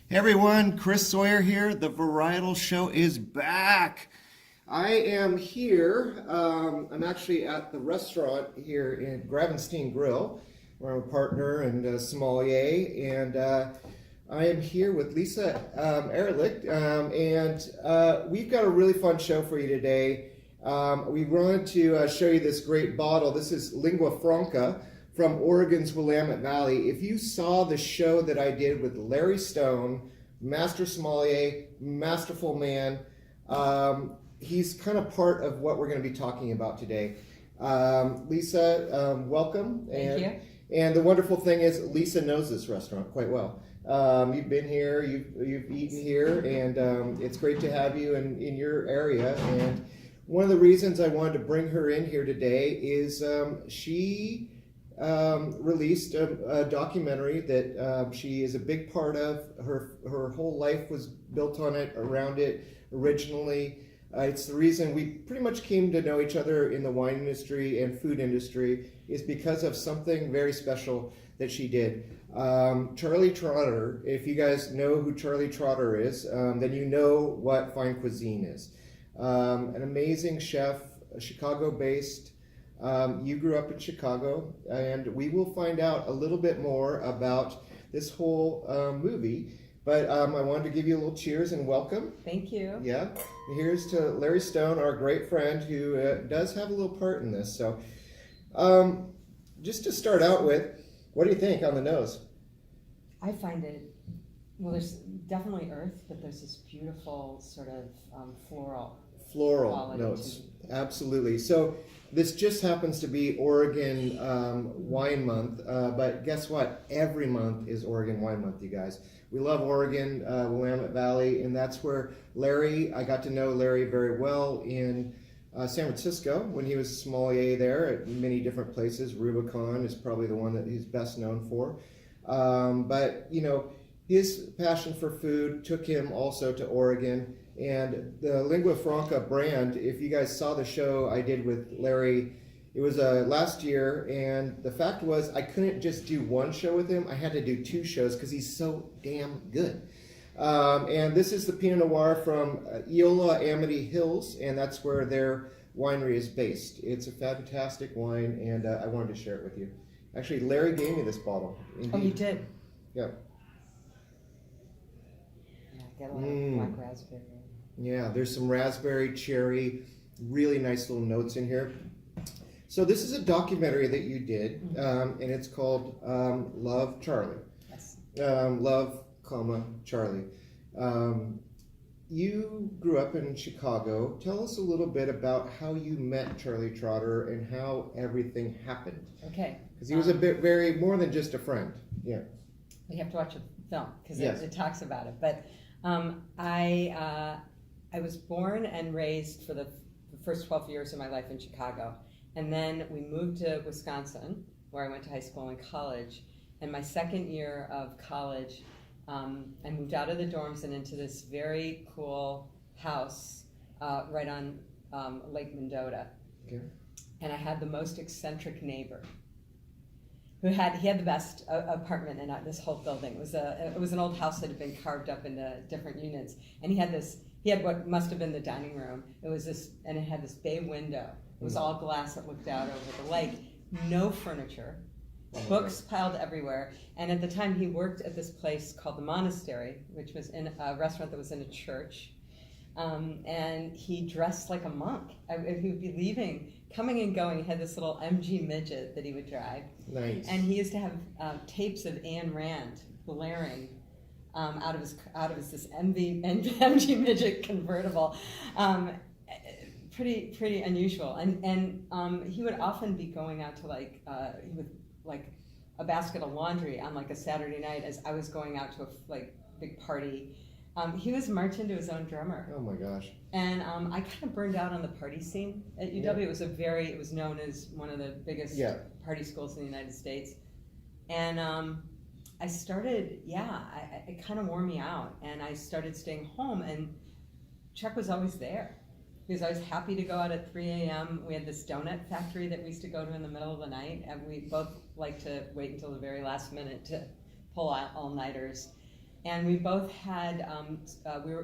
Hey everyone, Chris Sawyer here. The Varietal Show is back. I am here. I'm actually at the restaurant here in Gravenstein Grill, where I'm a partner and a sommelier, and I am here with Lisa Ehrlich, and we've got a really fun show for you today. We wanted to show you this great bottle. This is Lingua Franca from Oregon's Willamette Valley. If you saw the show that I did with Larry Stone, master sommelier, masterful man, he's kind of part of what we're going to be talking about today. Lisa, welcome. Thank you. And the wonderful thing is Lisa knows this restaurant quite well. You've been here, you've eaten here, and it's great to have you in your area. And one of the reasons I wanted to bring her in here today is she released a documentary that she is a big part of. Her whole life was built on it, around it originally. It's the reason we pretty much came to know each other in the wine industry and food industry is because of something very special that she did. Charlie Trotter, if you guys know who Charlie Trotter is, then you know what fine cuisine is. An amazing chef, Chicago-based. You grew up in Chicago, and we will find out a little bit more about this whole movie. But I wanted to give you a little cheers and welcome. Thank you. Yeah. Here's to Larry Stone, our great friend, who does have a little part in this. So just to start out with, what do you think on the nose? I find it, well, there's definitely earth, but there's this beautiful sort of floral Notes. Absolutely. So this just happens to be Oregon Wine Month, but guess what? Every month is Oregon Wine Month, you guys. We love Oregon, Willamette Valley, and that's where I got to know Larry very well in San Francisco when he was a sommelier there at many different places. Rubicon is probably the one that he's best known for. But, you know, his passion for food took him also to Oregon. And the Lingua Franca brand, if you guys saw the show I did with Larry, it was last year, and the fact was I couldn't just do one show with him. I had to do two shows because he's so damn good. And this is the Pinot Noir from Eola Amity Hills, and that's where their winery is based. It's a fantastic wine, and I wanted to share it with you. Actually, Larry gave me this bottle. Indeed. Oh, you did? Yeah. Yeah, I got a lot of black raspberry. Yeah, there's some raspberry, cherry, really nice little notes in here. So this is a documentary that you did, and it's called Love, Charlie. Yes. Love, Charlie. You grew up in Chicago. Tell us a little bit about how you met Charlie Trotter and how everything happened. Okay. Because he was a bit very more than just a friend. Yeah. You have to watch a film because Yes. it talks about it. But I was born and raised for the first 12 years of my life in Chicago. And then we moved to Wisconsin, where I went to high school and college. And my second year of college, I moved out of the dorms and into this very cool house right on Lake Mendota. Okay. And I had the most eccentric neighbor. He had the best apartment in this whole building. It was an old house that had been carved up into different units, and he had what must have been the dining room. And it had this bay window. It was all glass that looked out over the lake. No furniture, books piled everywhere. And at the time, he worked at this place called the Monastery, which was in a restaurant that was in a church. And he dressed like a monk. He would be coming and going. He had this little MG midget that he would drive. Nice. And he used to have tapes of Ayn Rand blaring out of his this MG midget convertible. Pretty unusual. And he would often be going out to with a basket of laundry on like a Saturday night as I was going out to a big party. He was marching to his own drummer. Oh my gosh. And I kind of burned out on the party scene at UW. Yeah. It was known as one of the biggest party schools in the United States. And I started, it kind of wore me out. And I started staying home, and Chuck was always there. He was always happy to go out at 3 a.m. We had this donut factory that we used to go to in the middle of the night, and we both liked to wait until the very last minute to pull out all-nighters. And we both had,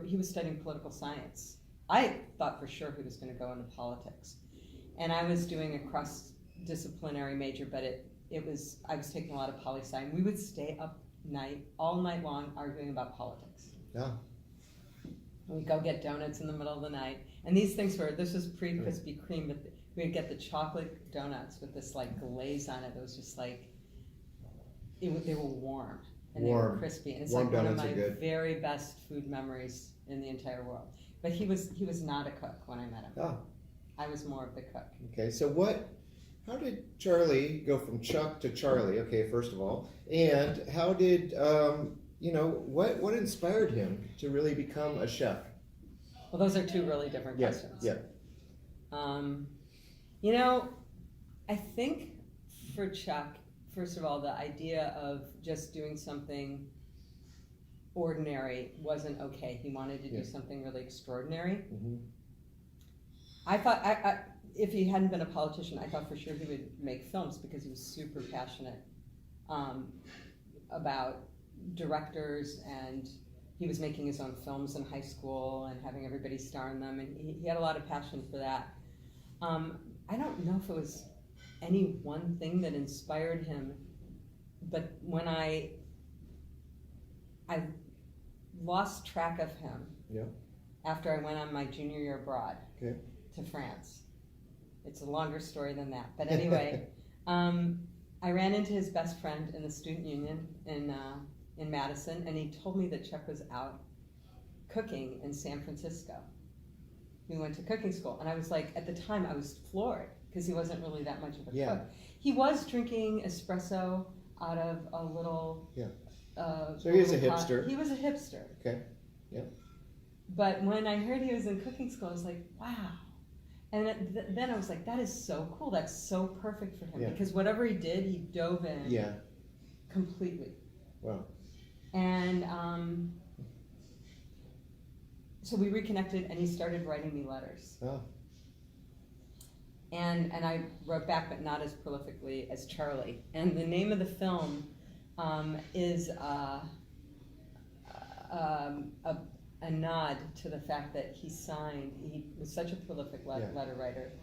he was studying political science. I thought for sure he was going to go into politics. And I was doing a cross-disciplinary major, but I was taking a lot of poli-sci, and we would stay up all night long arguing about politics. Yeah. We'd go get donuts in the middle of the night. And these things this was pre-Krispy Kreme, but we'd get the chocolate donuts with this like glaze on it that was just like, they were warm. And they were crispy. And it's like one of my very best food memories in the entire world. But he was not a cook when I met him. Oh. I was more of the cook. Okay, so how did Charlie go from Chuck to Charlie? Okay, first of all, and how did what inspired him to really become a chef? Well, those are two really different questions. Yeah. I think for Chuck, first of all, the idea of just doing something ordinary wasn't okay. He wanted to do something really extraordinary. Mm-hmm. I thought, if he hadn't been a politician, I thought for sure he would make films because he was super passionate about directors, and he was making his own films in high school and having everybody star in them, and he had a lot of passion for that. I don't know if it was any one thing that inspired him, but when I lost track of him after I went on my junior year abroad to France. It's a longer story than that, but anyway, I ran into his best friend in the student union in Madison, and he told me that Chuck was out cooking in San Francisco. We went to cooking school, and I was like, at the time, I was floored because he wasn't really that much of a cook. He was drinking espresso out of a little. So he was a hipster. He was a hipster. Okay. Yeah. But when I heard he was in cooking school, I was like, wow. And then I was like, that is so cool. That's so perfect for him because whatever he did, he dove in completely. Wow. And so we reconnected, and he started writing me letters. Oh. And I wrote back, but not as prolifically as Charlie. And the name of the film is a nod to the fact that he was such a prolific letter writer,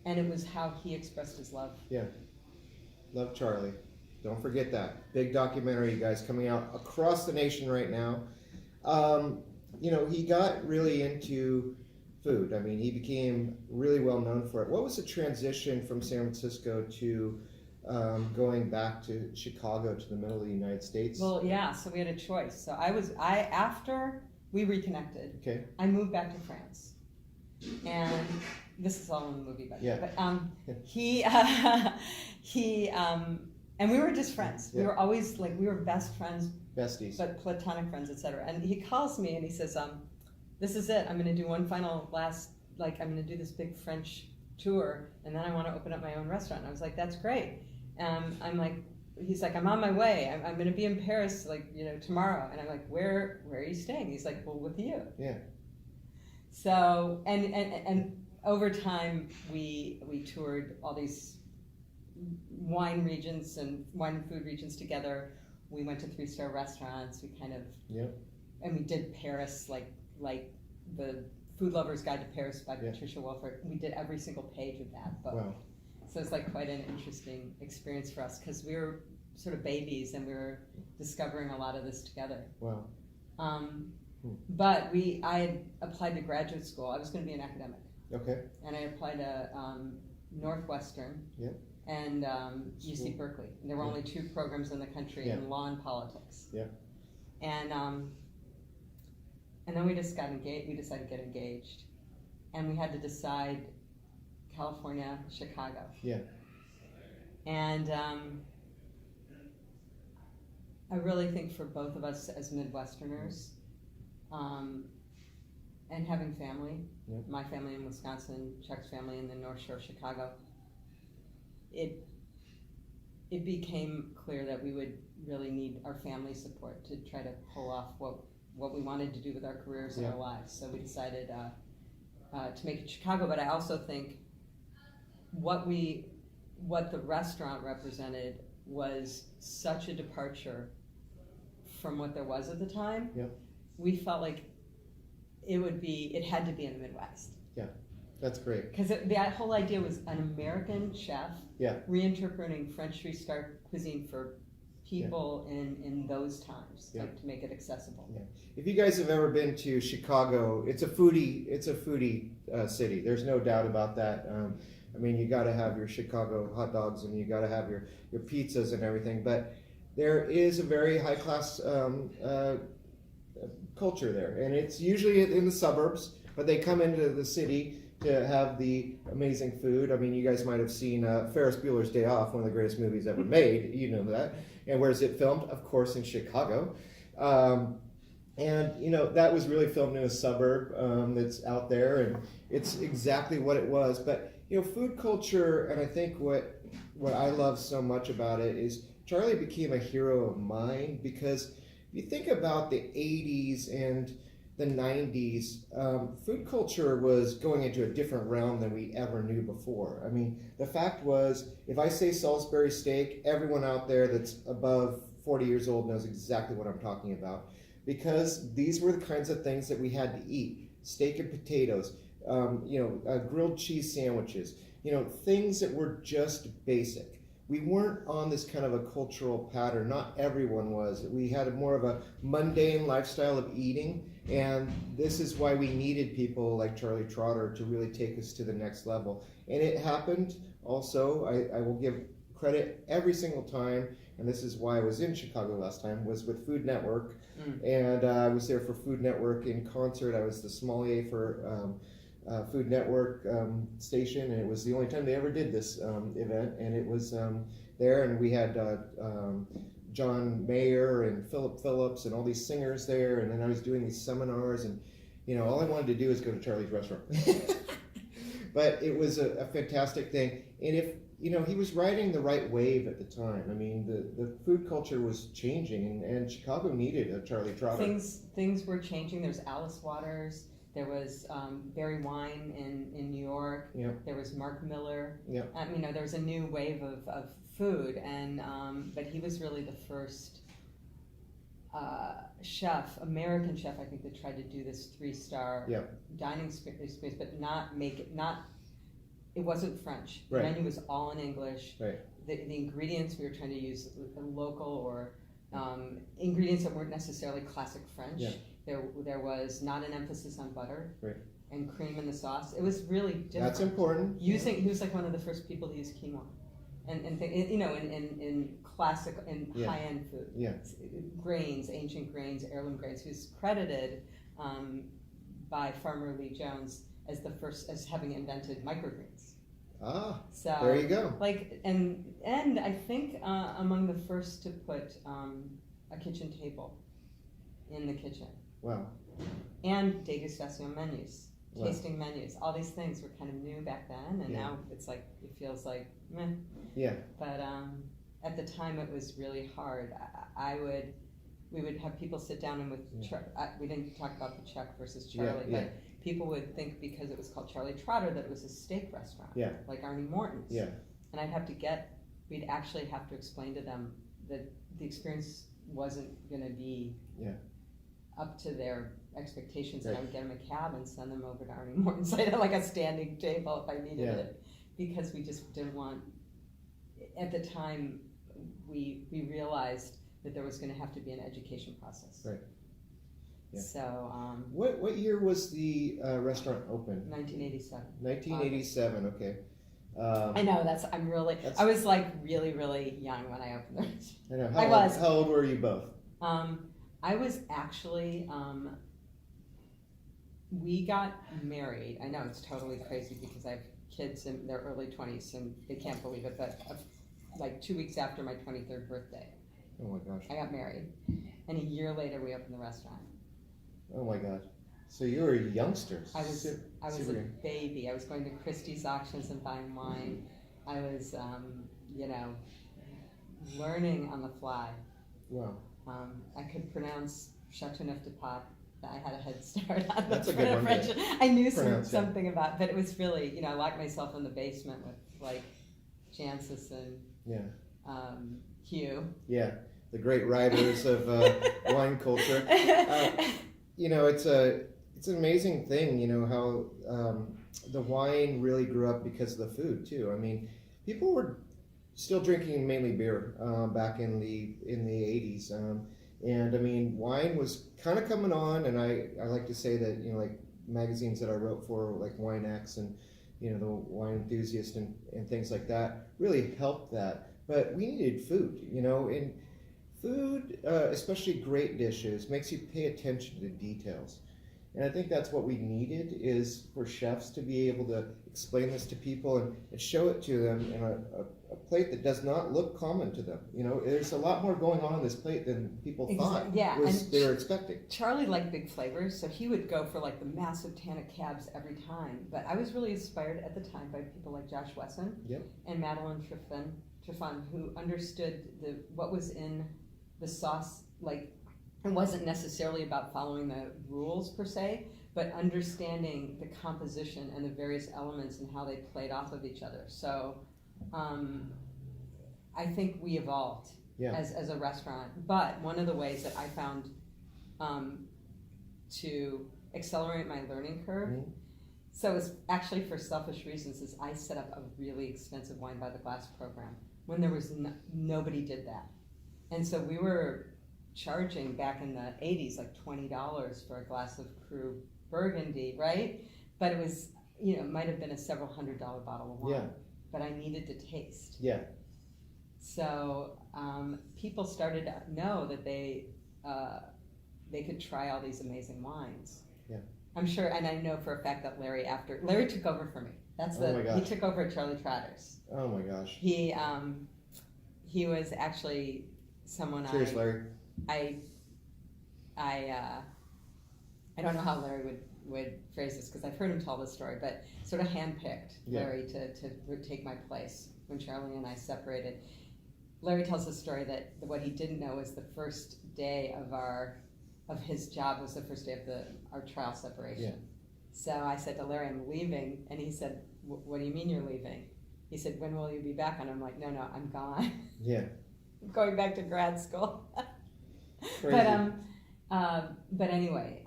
and it was how he expressed his love. Yeah, Love Charlie. Don't forget that. Big documentary, you guys, coming out across the nation right now. He got really into food. I mean, he became really well known for it. What was the transition from San Francisco to going back to Chicago, to the middle of the United States? Well, so we had a choice. So after we reconnected, I moved back to France, and this is all in the movie, by the way. But and we were just friends. We were always we were best friends, besties, but platonic friends, etc. And he calls me and he says, "This is it. I'm going to do one final I'm going to do this big French tour, and then I want to open up my own restaurant." And I was like, "That's great." I'm like, he's like, "I'm on my way. I'm going to be in Paris tomorrow." And I'm like, "Where are you staying?" He's like, "Well, with you." Yeah. So and over time we toured all these wine regions and wine and food regions together. We went to 3-star restaurants. We kind of and we did Paris like the Food Lover's Guide to Paris by Patricia Wolfert. We did every single page of that book. Wow. So it's quite an interesting experience for us because we were sort of babies and we were discovering a lot of this together. Wow. But I had applied to graduate school. I was going to be an academic. Okay. And I applied to Northwestern and UC Berkeley. And there were only 2 programs in the country in law and politics. Yeah. And then we just got engaged. We decided to get engaged, and we had to decide California, Chicago. Yeah. And I really think for both of us as Midwesterners, and having family, my family in Wisconsin, Chuck's family in the North Shore of Chicago, it became clear that we would really need our family support to try to pull off what we wanted to do with our careers and our lives. So we decided to make it Chicago. But I also think what the restaurant represented was such a departure from what there was at the time, Yeah. we felt like it had to be in the Midwest. Yeah, that's great. Because that whole idea was an American chef Yeah. reinterpreting French restart cuisine for people in those times, Yeah. like to make it accessible. Yeah. If you guys have ever been to Chicago, it's a foodie city. There's no doubt about that. I mean, you got to have your Chicago hot dogs and you got to have your pizzas and everything. But there is a very high class culture there, and it's usually in the suburbs. But they come into the city to have the amazing food. I mean, you guys might have seen Ferris Bueller's Day Off, one of the greatest movies ever made. You know that. And where's it filmed? Of course, in Chicago. And you know that was really filmed in a suburb that's out there, and it's exactly what it was. But you know, food culture, and I think what I love so much about it is Charlie became a hero of mine, because if you think about the 80s and the 90s, food culture was going into a different realm than we ever knew before. I mean, the fact was, if I say Salisbury steak, everyone out there that's above 40 years old knows exactly what I'm talking about, because these were the kinds of things that we had to eat. Steak and potatoes, grilled cheese sandwiches, things that were just basic. We weren't on this kind of a cultural pattern. Not everyone was. We had more of a mundane lifestyle of eating, and this is why we needed people like Charlie Trotter to really take us to the next level. And it happened also. I will give credit every single time, and this is why I was in Chicago last time, was with Food Network. And I was there for Food Network in concert. I was the sommelier for Food Network station, and it was the only time they ever did this event, and it was there, and we had John Mayer and Philip Phillips and all these singers there, and then I was doing these seminars, and all I wanted to do is go to Charlie's restaurant. But it was a fantastic thing, and if he was riding the right wave at the time. I mean, the food culture was changing, and Chicago needed a Charlie Trotter. Things were changing. There's Alice Waters. There was Barry Wine in New York. Yep. There was Mark Miller. Yep. There was a new wave of food, and but he was really the first American chef, I think, that tried to do this 3-star dining experience, but it wasn't French. Right. The menu was all in English. Right. The ingredients we were trying to use local or ingredients that weren't necessarily classic French. Yeah. There was not an emphasis on butter and cream in the sauce. It was really different. That's important. He was like one of the first people to use quinoa, in classic and high-end food. Yeah. Grains, ancient grains, heirloom grains. Who's credited by Farmer Lee Jones as having invented microgreens. Ah, so there you go. And I think among the first to put a kitchen table in the kitchen. Wow. And degustation menus, Wow. tasting menus. All these things were kind of new back then, and now it's like, it feels like meh. Yeah. But at the time it was really hard. We would have people sit down and we didn't talk about the Czech versus Charlie, but people would think because it was called Charlie Trotter that it was a steak restaurant, like Arnie Morton's. Yeah. And we'd actually have to explain to them that the experience wasn't going to be up to their expectations, and I would get them a cab and send them over to Arnie Morton's. I had like a standing table if I needed it, because we just didn't want. At the time, we realized that there was going to have to be an education process. Right. Yeah. So. What year was the restaurant open? 1987. 1987. Okay. I know I was like really, really young when I opened the restaurant. I know. How old were you both? I was actually, we got married. I know it's totally crazy because I have kids in their early 20s and they can't believe it, but like 2 weeks after my 23rd birthday. Oh my gosh. I got married. And a year later we opened the restaurant. Oh my gosh. So you were a youngster. I was a baby. I was going to Christie's auctions and buying wine. I was, learning on the fly. Wow. I could pronounce Chateauneuf de Pape. I had a head start on That's the a good one. French. I knew something about, but it was really, I locked myself in the basement with like Jancis and Hugh. Yeah. the great writers of wine culture. It's an amazing thing, how the wine really grew up because of the food too. I mean, people were still drinking mainly beer back in the 80s, and I mean, wine was kind of coming on. And I like to say that like magazines that I wrote for, like Wine X and the Wine Enthusiast and things like that, really helped that. But we needed food, and food, especially great dishes, makes you pay attention to details. And I think that's what we needed, is for chefs to be able to explain this to people and show it to them in a plate that does not look common to them. There's a lot more going on this plate than people thought they were expecting. Charlie liked big flavors, so he would go for like the massive tannic cabs every time. But I was really inspired at the time by people like Josh Wesson and Madeline Trifon, who understood what was in the sauce. Like, it wasn't necessarily about following the rules per se, but understanding the composition and the various elements and how they played off of each other. So I think we evolved as a restaurant. But one of the ways that I found to accelerate my learning curve, so it's actually for selfish reasons, is I set up a really expensive wine by the glass program when there was nobody did that. And so we were charging back in the 80s like $20 for a glass of Cru Burgundy, right? But it was, it might have been a several $100 bottle of wine, but I needed to taste. So people started to know that they could try all these amazing wines. I'm sure, and I know for a fact that Larry took over for me. He took over at Charlie Trotter's. Oh my gosh. He was actually someone Cheers, Larry. I don't know how Larry would phrase this, because I've heard him tell this story, but sort of handpicked Larry to take my place when Charlie and I separated. Larry tells the story that what he didn't know was the first day of his job was the first day of our trial separation. So I said to Larry, "I'm leaving," and he said, "What do you mean you're leaving?" He said, "When will you be back?" And I'm like, "No, I'm gone. I'm going back to grad school." But anyway,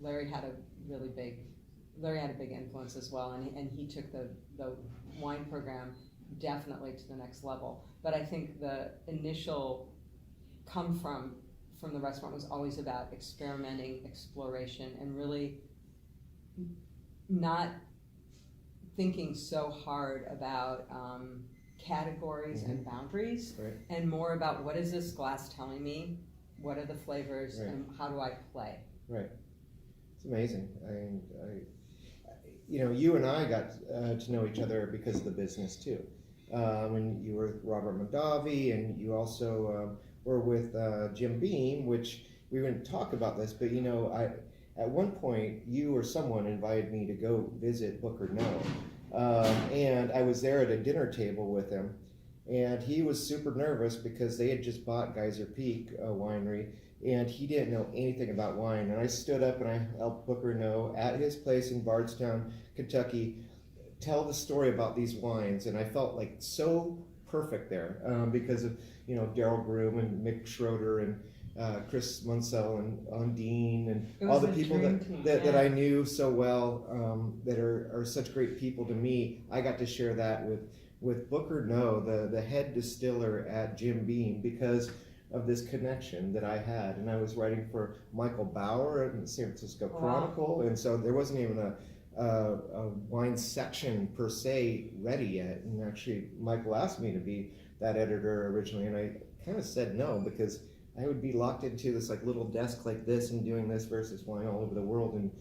Larry had a big influence as well, and he took the wine program definitely to the next level. But I think the initial come from the restaurant was always about experimenting, exploration, and really not thinking so hard about categories and boundaries, and more about what is this glass telling me, what are the flavors, and how do I play. It's amazing. You and I got to know each other because of the business too. When you were with Robert Mondavi, and you also were with Jim Beam, which we wouldn't talk about this, but at one point you or someone invited me to go visit Booker No. And I was there at a dinner table with him, and he was super nervous because they had just bought Geyser Peak Winery, and he didn't know anything about wine. And I stood up and I helped Booker No at his place in Bardstown, Kentucky, tell the story about these wines, and I felt like so perfect there because of Daryl Groom and Mick Schroeder and Chris Munsell and Undine and all the people that I knew so well, that are such great people to me. I got to share that with Booker No, the head distiller at Jim Beam, because of this connection that I had. And I was writing for Michael Bauer in the San Francisco Chronicle, and so there wasn't even a wine section per se ready yet. And actually Michael asked me to be that editor originally, and I kind of said no, because I would be locked into this like little desk like this and doing this versus wine all over the world and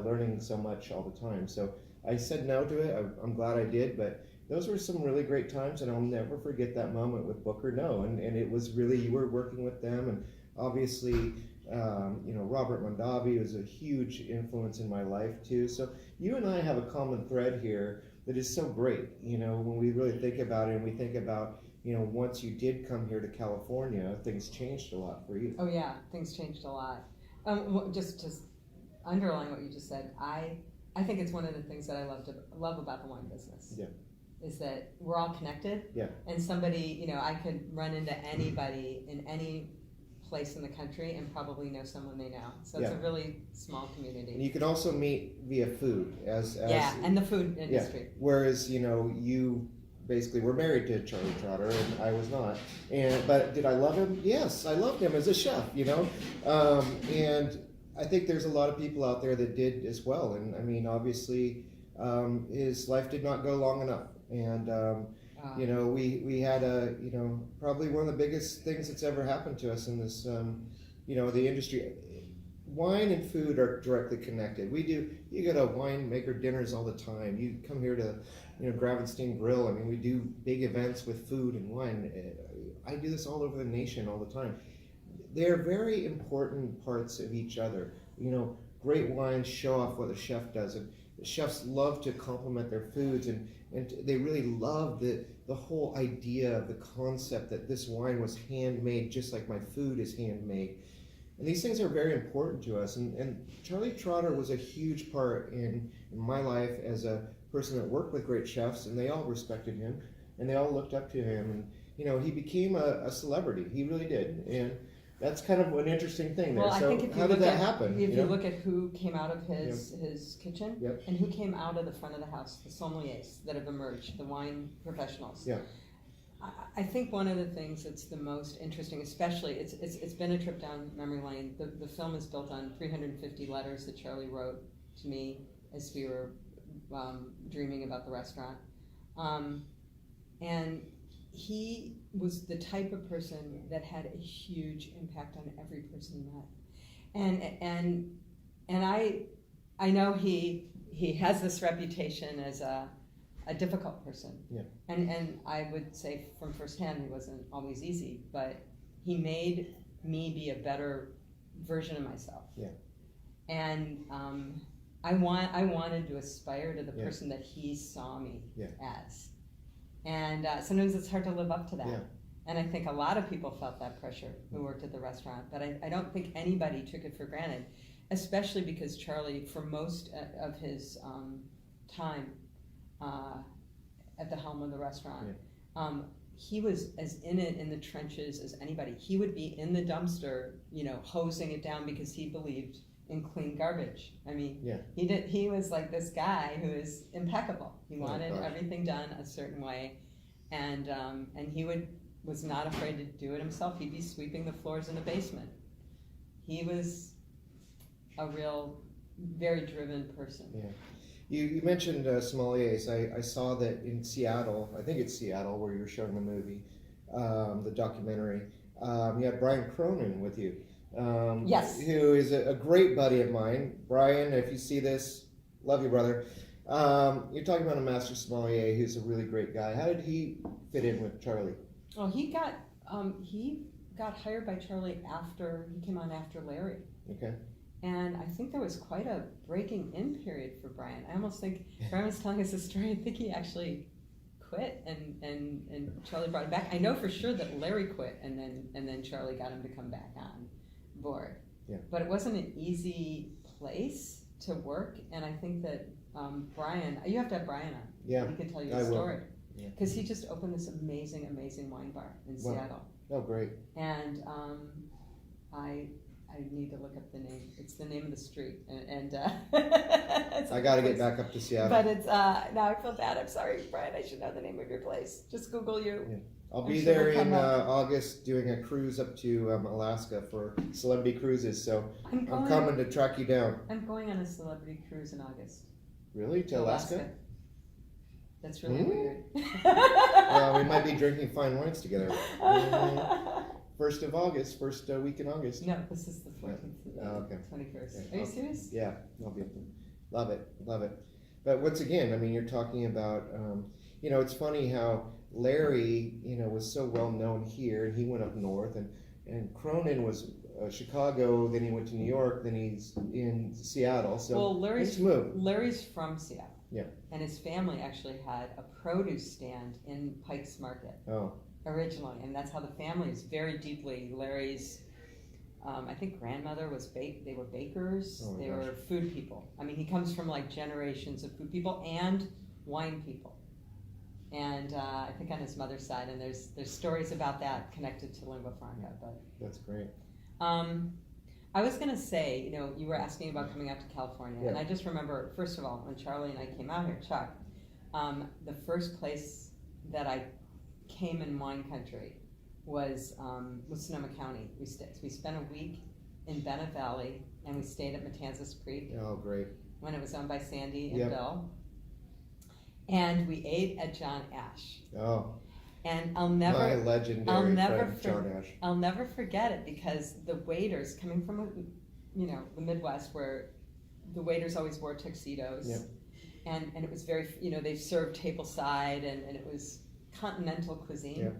learning so much all the time. So I said no to it. I'm glad I did, but those were some really great times, and I'll never forget that moment with Booker No. And it was really, you were working with them, and obviously Robert Mondavi was a huge influence in my life too. So you and I have a common thread here that is so great, when we really think about it, and we think about, once you did come here to California, things changed a lot for you. Oh yeah, things changed a lot. Just to underline what you just said, I think it's one of the things that I love about the wine business. is that we're all connected. Yeah. And somebody, I could run into anybody in any place in the country and probably know someone they know. So it's a really small community. And you can also meet via food as and the food industry. Yeah. Whereas, you basically were married to Charlie Trotter and I was not. But did I love him? Yes, I loved him as a chef, and I think there's a lot of people out there that did as well. And I mean, obviously, his life did not go long enough. And, we had probably one of the biggest things that's ever happened to us in this, the industry. Wine and food are directly connected. You go to winemaker dinners all the time. You come here to, Gravenstein Grill. I mean, we do big events with food and wine. I do this all over the nation all the time. They're very important parts of each other. Great wines show off what a chef does, and chefs love to compliment their foods, and they really love the whole idea of the concept that this wine was handmade just like my food is handmade. And these things are very important to us. And Charlie Trotter was a huge part in my life as a person that worked with great chefs, and they all respected him, and they all looked up to him. And, he became a celebrity. He really did. And that's kind of an interesting thing there. Well, I think how did that happen? If you look at who came out of his kitchen and who came out of the front of the house, the sommeliers that have emerged, the wine professionals. Yeah. I think one of the things that's the most interesting, especially, it's been a trip down memory lane. The film is built on 350 letters that Charlie wrote to me as we were dreaming about the restaurant. And he was the type of person that had a huge impact on every person he met. And I know he has this reputation as a difficult person. Yeah. And I would say from firsthand, he wasn't always easy, but he made me be a better version of myself. Yeah. And I wanted to aspire to the person that he saw me as. And sometimes it's hard to live up to that. Yeah. And I think a lot of people felt that pressure who worked at the restaurant, but I don't think anybody took it for granted, especially because Charlie, for most of his time at the helm of the restaurant, he was as in the trenches as anybody. He would be in the dumpster, hosing it down because he believed in clean garbage. I mean, he was like this guy who is impeccable. He wanted everything done a certain way, and he was not afraid to do it himself. He'd be sweeping the floors in the basement. He was a real, very driven person. Yeah. You mentioned sommeliers. I saw that in Seattle, I think it's Seattle, where you were showing the movie, the documentary. You had Brian Cronin with you. Yes. Who is a great buddy of mine. Brian, if you see this, love you, brother. You're talking about a master sommelier who's a really great guy. How did he fit in with Charlie? Well, he got hired by Charlie after he came on after Larry. Okay. And I think there was quite a breaking in period for Brian. I almost think Brian was telling us a story. I think he actually quit and Charlie brought him back. I know for sure that Larry quit and then Charlie got him to come back on board. Yeah. But it wasn't an easy place to work, and I think that Brian, you have to have Brian on. Yeah. He can tell you the story. Because he just opened this amazing wine bar in Seattle. Oh, great. And I need to look up the name. It's the name of the street, and I got to get back up to Seattle. But it's now I feel bad. I'm sorry, Brian. I should know the name of your place. Just Google you. Yeah. I'll be there in August doing a cruise up to Alaska for Celebrity Cruises. So I'm coming to track you down. I'm going on a celebrity cruise in August. Really? To Alaska? That's really weird. Well, we might be drinking fine wines together. 1st of August, first week in August. No, this is the 14th. Oh, okay. 21st. Okay. Are you serious? Yeah, I'll be up there. Love it. But once again, I mean, you're talking about, it's funny how Larry, was so well known here, and he went up north, and Cronin was Chicago, then he went to New York, then he's in Seattle. So Larry's from Seattle. Yeah. And his family actually had a produce stand in Pike's Market. Oh. Originally, and that's how the family is very deeply. Larry's, I think grandmother was they were bakers. Oh, they were food people. I mean, he comes from like generations of food people and wine people. and I think on his mother's side, and there's stories about that connected to Lingua Franca. But That's great. I was gonna say, you know, you were asking about coming out to California, and I just remember, first of all, when Charlie and I came out here, Chuck, the first place that I came in wine country was Sonoma County. We spent a week in Bennett Valley, and we stayed at Matanzas Creek. Oh, great. When it was owned by Sandy and Bill. And we ate at John Ash. Oh. And my legendary friend, John Ash. I'll never forget it, because the waiters, coming from, you know, the Midwest, where the waiters always wore tuxedos. Yep. And it was very, you know, they served tableside, and it was continental cuisine. Yep.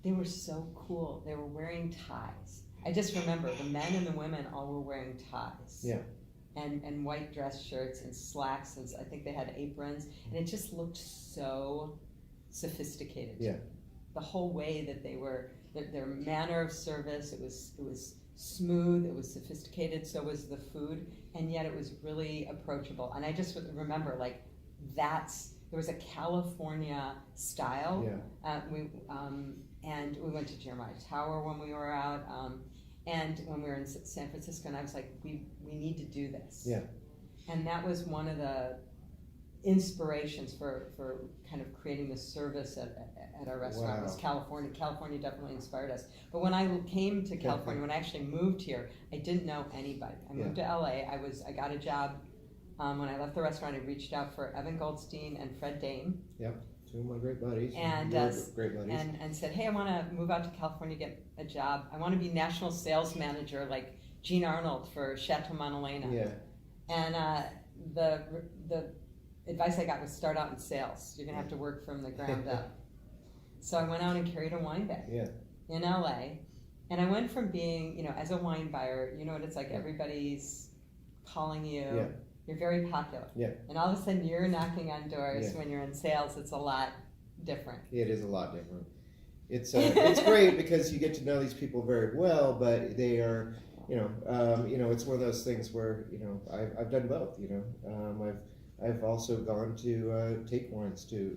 They were so cool. They were wearing ties. I just remember the men and the women all were wearing ties. Yeah. And white dress shirts and slacks, and I think they had aprons, and it just looked so sophisticated. Yeah. The whole way that they were, their manner of service, it was smooth, it was sophisticated, so was the food, and yet it was really approachable. And I just remember, like, there was a California style. Yeah. And we went to Jeremiah Tower when we were out, and when we were in San Francisco, and I was like, we need to do this. Yeah. And that was one of the inspirations for kind of creating the service at our restaurant. Wow. Was California. California definitely inspired us. But when I came to California, when I actually moved here, I didn't know anybody. I moved to LA. I got a job. When I left the restaurant, I reached out for Evan Goldstein and Fred Dame. Yep. Two of my great buddies. And great buddies. And said, hey, I want to move out to California, get a job. I want to be national sales manager like Gene Arnold for Chateau Montelena. Yeah. And the advice I got was start out in sales. You're gonna have to work from the ground up. So I went out and carried a wine bag in LA, and I went from being, you know, as a wine buyer, you know what it's like. Everybody's calling you. Yeah. You're very popular. Yeah. And all of a sudden you're knocking on doors. When you're in sales, it's a lot different. It is a lot different. It's great because you get to know these people very well, but they are, you know, it's one of those things where, you know, I've done both. You know, I've also gone to take wines to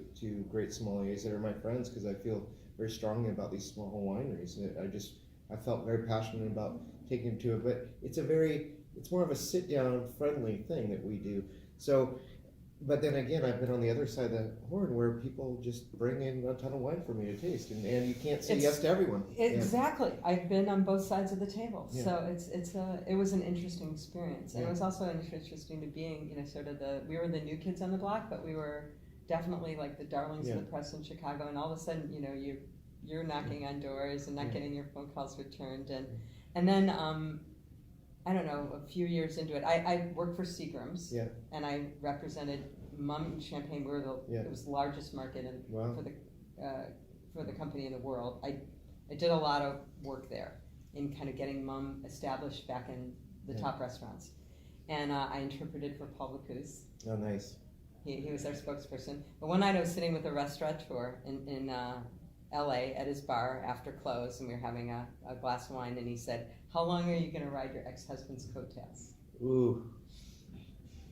great sommeliers that are my friends, because I feel very strongly about these small wineries. I felt very passionate about taking them to it, but it's more of a sit-down, friendly thing that we do. So, but then again, I've been on the other side of the horn where people just bring in a ton of wine for me to taste, and you can't say yes to everyone. Exactly. I've been on both sides of the table, so it was an interesting experience, and it was also interesting to being, you know, sort of we were the new kids on the block, but we were definitely like the darlings of the press in Chicago, and all of a sudden, you know, you're knocking on doors and not getting your phone calls returned, and then I don't know, a few years into it, I worked for Seagram's, and I represented Mumm Champagne. We were it was the largest market for the company in the world. I did a lot of work there in kind of getting Mumm established back in the top restaurants, and I interpreted for Paul Bocuse. Oh, nice. He was our spokesperson. But one night I was sitting with a restaurateur in LA at his bar after close, and we were having a glass of wine, and he said, how long are you going to ride your ex-husband's coattails? Ooh.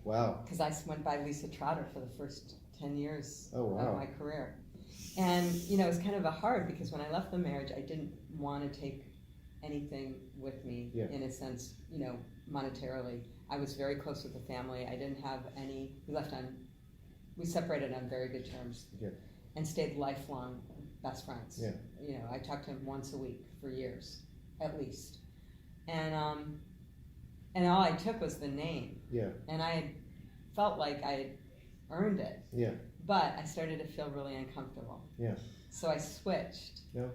Wow. Because I went by Lisa Trotter for the first 10 years of my career. And, you know, it was kind of hard, because when I left the marriage, I didn't want to take anything with me, in a sense, you know, monetarily. I was very close with the family. I didn't have any, we separated on very good terms, and stayed lifelong best friends. Yeah. You know, I talked to him once a week for years, at least. And all I took was the name. Yeah. And I felt like I had earned it. Yeah. But I started to feel really uncomfortable. Yeah. So I switched. Yeah.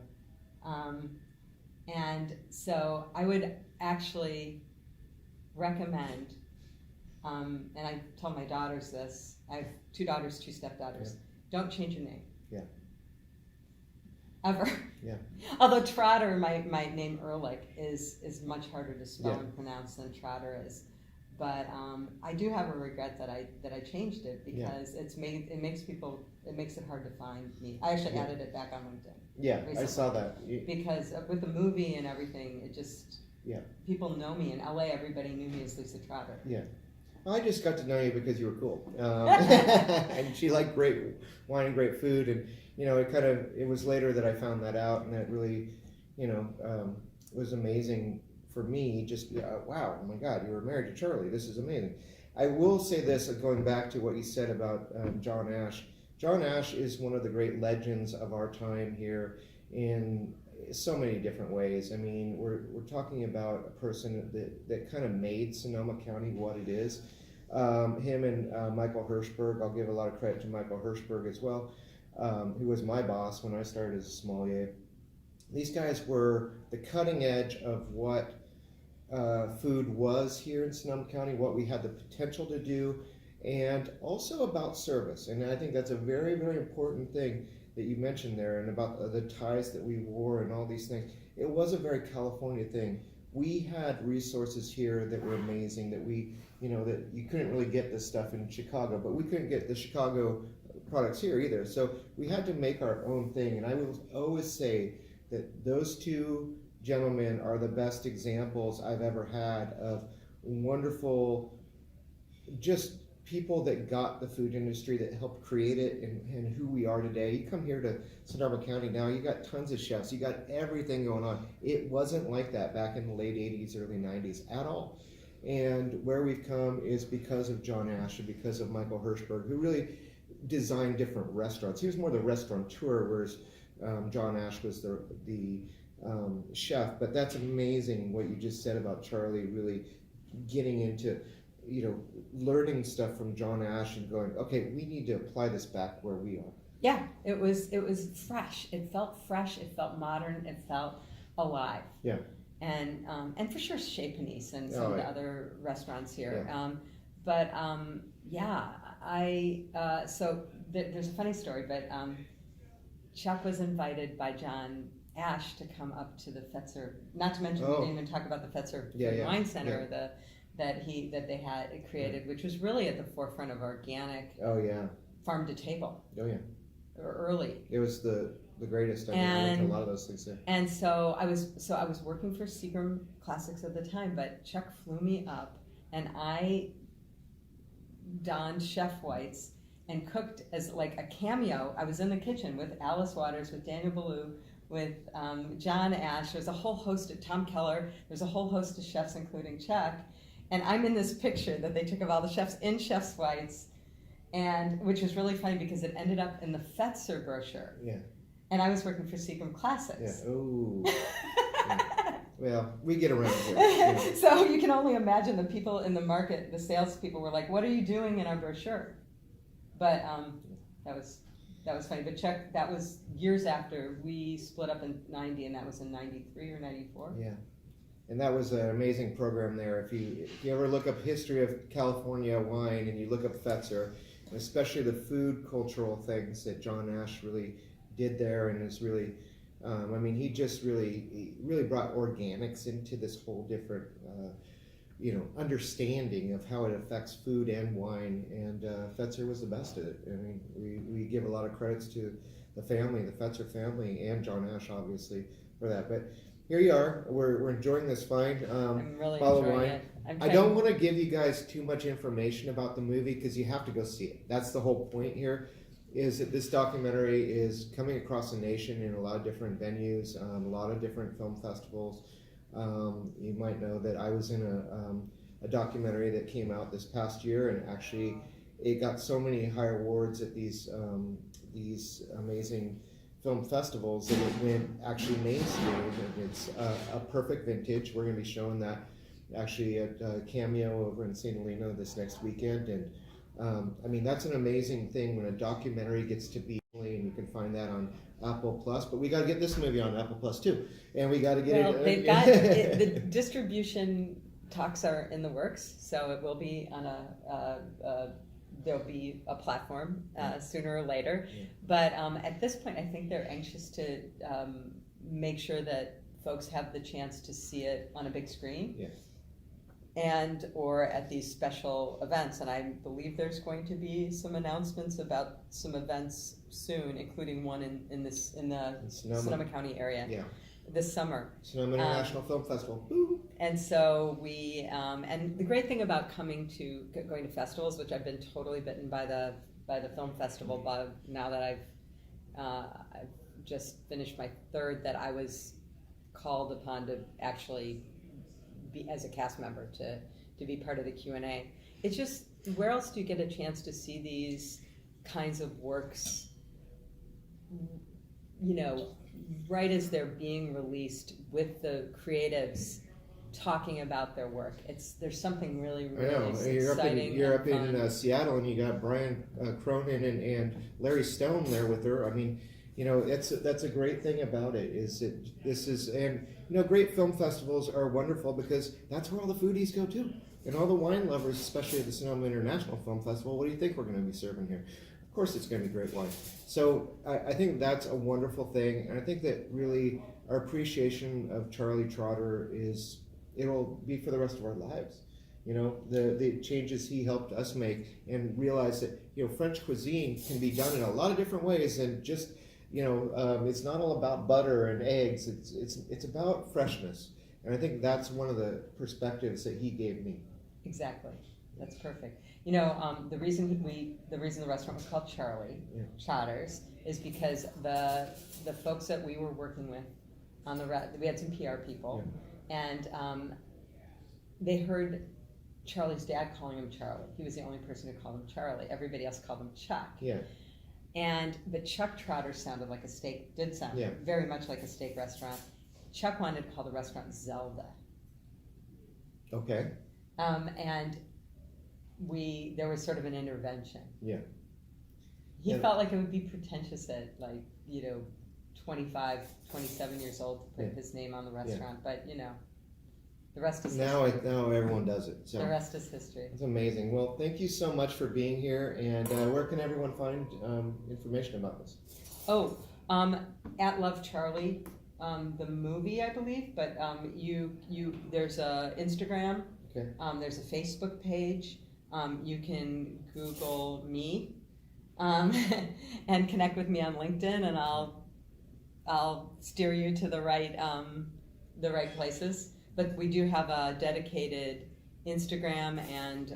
And so I would actually recommend, and I told my daughters this, I have 2 daughters, 2 stepdaughters, don't change your name. Yeah. Ever. Yeah. Although Trotter, my name Ehrlich, is much harder to spell and pronounce than Trotter is. But I do have a regret that I changed it, because it makes it hard to find me. I actually added it back on LinkedIn. Yeah, recently. I saw that. Because with the movie and everything, it just people know me in LA. Everybody knew me as Lisa Trotter. Yeah. I just got to know you because you were cool, and she liked great wine and great food, and it was later that I found that out, and that really, was amazing for me. Just wow, oh my God, you were married to Charlie. This is amazing. I will say this, going back to what you said about John Ash. John Ash is one of the great legends of our time here in so many different ways. I mean, we're talking about a person that kind of made Sonoma County what it is. Him and Michael Hirschberg, I'll give a lot of credit to Michael Hirschberg as well, who was my boss when I started as a sommelier. These guys were the cutting edge of what food was here in Sonoma County, what we had the potential to do, and also about service. And I think that's a very, very important thing that you mentioned there, and about the ties that we wore and all these things. It was a very California thing. We had resources here that were amazing, that that you couldn't really get this stuff in Chicago, but we couldn't get the Chicago products here either. So we had to make our own thing. And I will always say that those two gentlemen are the best examples I've ever had of wonderful, just people that got the food industry, that helped create it, and who we are today. You come here to Sonoma County now, you got tons of chefs, you got everything going on. It wasn't like that back in the late 80s, early 90s at all. And where we've come is because of John Ash and because of Michael Hirschberg, who really designed different restaurants. He was more the restaurateur, whereas John Ash was the chef. But that's amazing what you just said about Charlie really getting into learning stuff from John Ash and going, okay, we need to apply this back where we are. Yeah, it was fresh. It felt fresh. It felt modern. It felt alive. Yeah. And for sure, Chez Panisse and some of the other restaurants here. Yeah. So there's a funny story, but Chuck was invited by John Ash to come up to the Fetzer. Not to mention, we didn't even talk about the Fetzer Wine Center that they had created, which was really at the forefront of organic. Farm to table. Early. It was the greatest. I went to a lot of those things there. And so I was working for Seagram Classics at the time, but Chuck flew me up, and I donned chef whites and cooked as like a cameo. I was in the kitchen with Alice Waters, with Daniel Ballou, with John Ash. There's a whole host of Tom Keller. There's a whole host of chefs, including Chuck. And I'm in this picture that they took of all the chefs in chef's whites, and which was really funny because it ended up in the Fetzer brochure. Yeah. And I was working for Seagram Classics. Yeah. Oh. Yeah. Well, we get around here. Yeah. So you can only imagine the people in the market, the salespeople were like, "What are you doing in our brochure?" But that was funny. But Chuck, that was years after we split up in '90, and that was in '93 or '94. Yeah. And that was an amazing program there. If you ever look up history of California wine and you look up Fetzer, and especially the food cultural things that John Ash really did there, and is really, he just really brought organics into this whole different, understanding of how it affects food and wine. And Fetzer was the best at it. I mean, we give a lot of credits to the family, the Fetzer family, and John Ash, obviously, for that. But here you are. We're enjoying this wine. I'm really bottle enjoying wine. it. I don't want to give you guys too much information about the movie because you have to go see it. That's the whole point here, is that this documentary is coming across the nation in a lot of different venues, a lot of different film festivals. You might know that I was in a documentary that came out this past year, and actually it got so many high awards at these amazing film festivals that it went actually mainstream, and it's a perfect vintage. We're going to be showing that actually at Cameo over in St. Helena this next weekend, and that's an amazing thing when a documentary gets to be, and you can find that on Apple Plus. But we got to get this movie on Apple Plus too, and we got to get it. They've got it, the distribution talks are in the works, so it will be on there'll be a platform sooner or later. Yeah. But at this point, I think they're anxious to make sure that folks have the chance to see it on a big screen. Yes. And or at these special events. And I believe there's going to be some announcements about some events soon, including one in the Sonoma County area. Yeah. this summer. Sonoma International Film Festival. Woo. And so we, and the great thing about going to festivals, which I've been totally bitten by the film festival bug now that I've just finished my third, that I was called upon to actually be as a cast member to be part of the Q&A. It's just, where else do you get a chance to see these kinds of works, you know, right as they're being released, with the creatives talking about their work? There's something really, really exciting. You're up in Seattle, and you got Brian Cronin and Larry Stone there with her. I mean, you know, that's a great thing about it. And you know, great film festivals are wonderful because that's where all the foodies go too, and all the wine lovers, especially at the Sonoma International Film Festival. What do you think we're going to be serving here? Of course, it's going to be great wine. So I think that's a wonderful thing, and I think that really our appreciation of Charlie Trotter it'll be for the rest of our lives. You know, the changes he helped us make, and realize that, you know, French cuisine can be done in a lot of different ways, and just, you know, it's not all about butter and eggs. It's about freshness, and I think that's one of the perspectives that he gave me. Exactly, that's perfect. You know, the reason the restaurant was called Trotter's, is because the folks that we were working with on we had some PR people, and they heard Charlie's dad calling him Charlie. He was the only person who called him Charlie. Everybody else called him Chuck. Yeah. But Chuck Trotter sounded like did sound very much like a steak restaurant. Chuck wanted to call the restaurant Zelda. Okay. And there was sort of an intervention. Yeah. He felt like it would be pretentious at, like, you know, 25, 27 years old to put his name on the restaurant, but, you know, the rest is history. Now everyone does it. So the rest is history. It's amazing. Well, thank you so much for being here, and where can everyone find information about this? Oh, at Love Charlie, the movie, I believe, but there's a Instagram, there's a Facebook page, you can Google me, and connect with me on LinkedIn, and I'll steer you to the right places. But we do have a dedicated Instagram and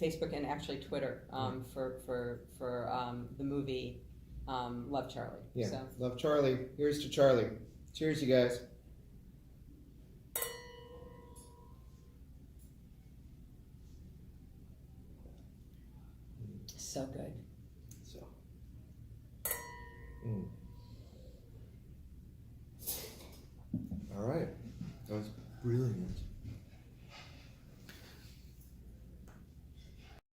Facebook, and actually Twitter for the movie Love Charlie. Yeah, so. Love Charlie. Here's to Charlie. Cheers, you guys. So good. All right. That was brilliant.